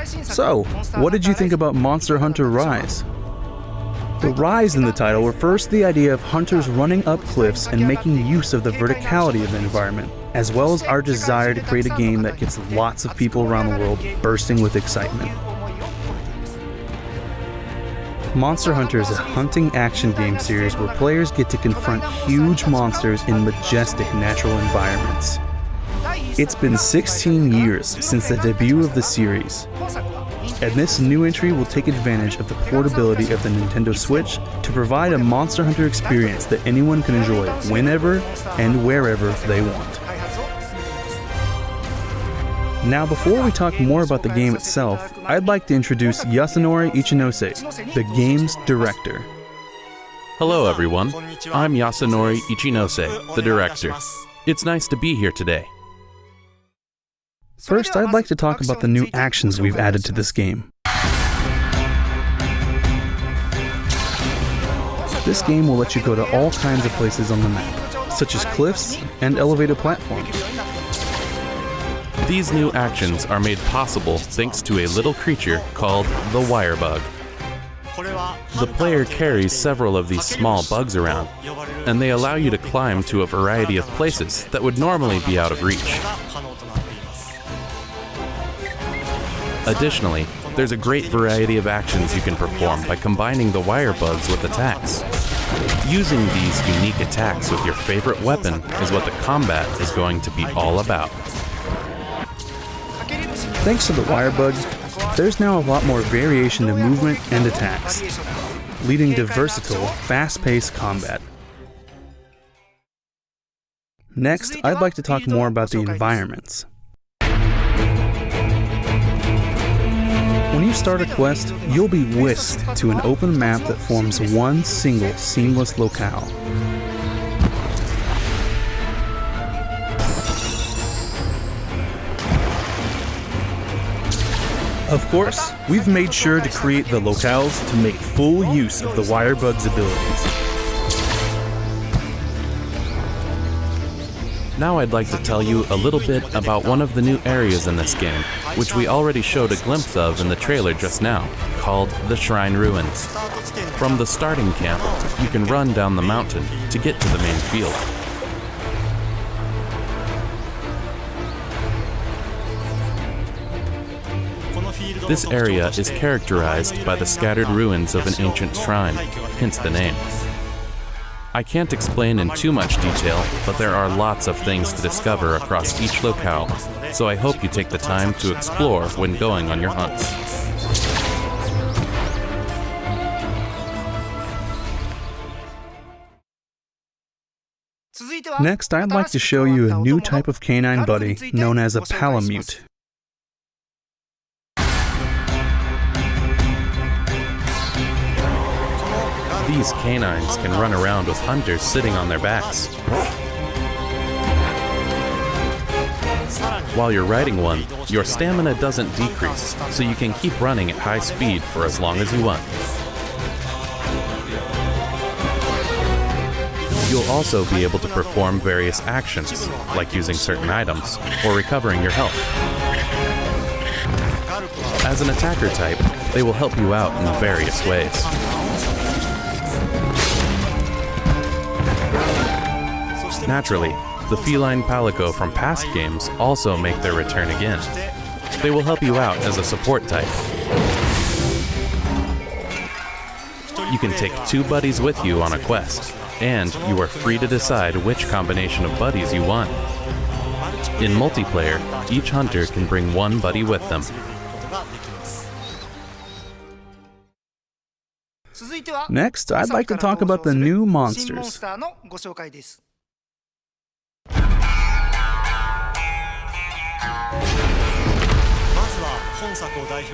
So, what did you think about Monster Hunter Rise? The rise in the title refers to the idea of hunters running up cliffs and making use of the verticality of the environment, as well as our desire to create a game that gets lots of people around the world bursting with excitement. Monster Hunter is a hunting action game series where players get to confront huge monsters in majestic natural environments. It's been 16 years since the debut of the series, and this new entry will take advantage of the portability of the Nintendo Switch to provide a Monster Hunter experience that anyone can enjoy whenever and wherever they want. Now, before we talk more about the game itself, I'd like to introduce Yasunori Ichinose, the game's director. Hello everyone, I'm Yasunori Ichinose, the director. It's nice to be here today. First, I'd like to talk about the new actions we've added to this game. This game will let you go to all kinds of places on the map, such as cliffs and elevated platforms. These new actions are made possible thanks to a little creature called the Wirebug. The player carries several of these small bugs around, and they allow you to climb to a variety of places that would normally be out of reach. Additionally, there's a great variety of actions you can perform by combining the Wirebugs with attacks. Using these unique attacks with your favorite weapon is what the combat is going to be all about. Thanks to the Wirebugs, there's now a lot more variation to movement and attacks, leading to versatile, fast-paced combat. Next, I'd like to talk more about the environments. When you start a quest, you'll be whisked to an open map that forms one single seamless locale. Of course, we've made sure to create the locales to make full use of the Wirebug's abilities. Now I'd like to tell you a little bit about one of the new areas in this game, which we already showed a glimpse of in the trailer just now, called the Shrine Ruins. From the starting camp, you can run down the mountain to get to the main field. This area is characterized by the scattered ruins of an ancient shrine, hence the name. I can't explain in too much detail, but there are lots of things to discover across each locale, so I hope you take the time to explore when going on your hunts. Next, I'd like to show you a new type of canine buddy known as a Palamute. These canines can run around with hunters sitting on their backs. While you're riding one, your stamina doesn't decrease, so you can keep running at high speed for as long as you want. You'll also be able to perform various actions, like using certain items, or recovering your health. As an attacker type, they will help you out in various ways. Naturally, the feline palico from past games also make their return again. They will help you out as a support type. You can take 2 buddies with you on a quest, and you are free to decide which combination of buddies you want. In multiplayer, each hunter can bring 1 buddy with them. Next, I'd like to talk about the new monsters.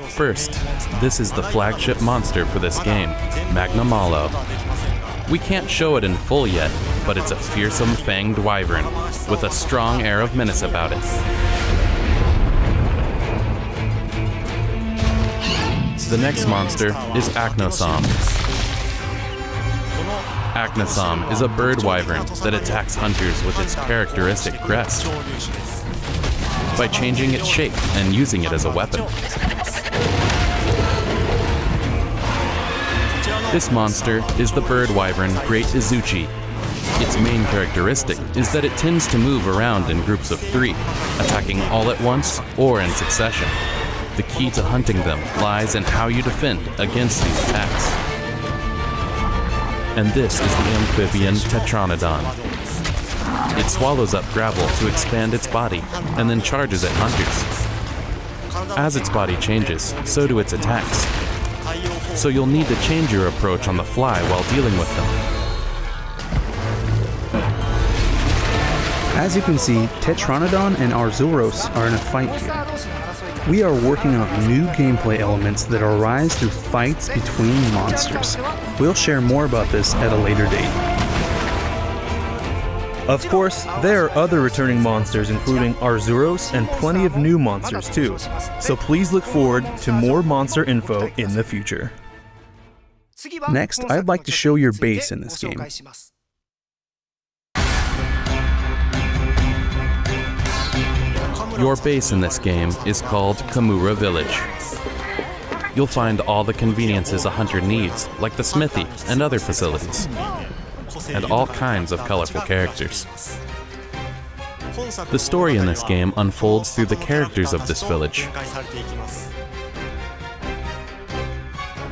First, this is the flagship monster for this game, Magna Malo. We can't show it in full yet, but it's a fearsome fanged wyvern with a strong air of menace about it. The next monster is Aknosom. Aknosom is a bird wyvern that attacks hunters with its characteristic crest by changing its shape and using it as a weapon. This monster is the bird wyvern Great Izuchi. Its main characteristic is that it tends to move around in groups of 3, attacking all at once or in succession. The key to hunting them lies in how you defend against these attacks. And this is the amphibian Tetranodon. It swallows up gravel to expand its body and then charges at hunters. As its body changes, so do its attacks. So you'll need to change your approach on the fly while dealing with them. As you can see, Tetranodon and Arzuros are in a fight here. We are working on new gameplay elements that arise through fights between monsters. We'll share more about this at a later date. Of course, there are other returning monsters including Arzuros and plenty of new monsters too. So please look forward to more monster info in the future. Next, I'd like to show your base in this game. Your base in this game is called Kamura Village. You'll find all the conveniences a hunter needs, like the smithy and other facilities, and all kinds of colorful characters. The story in this game unfolds through the characters of this village.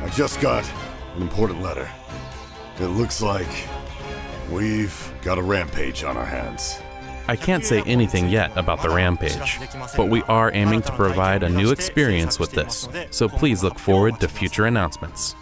I just got an important letter. It looks like we've got a rampage on our hands. I can't say anything yet about the rampage, but we are aiming to provide a new experience with this, so please look forward to future announcements.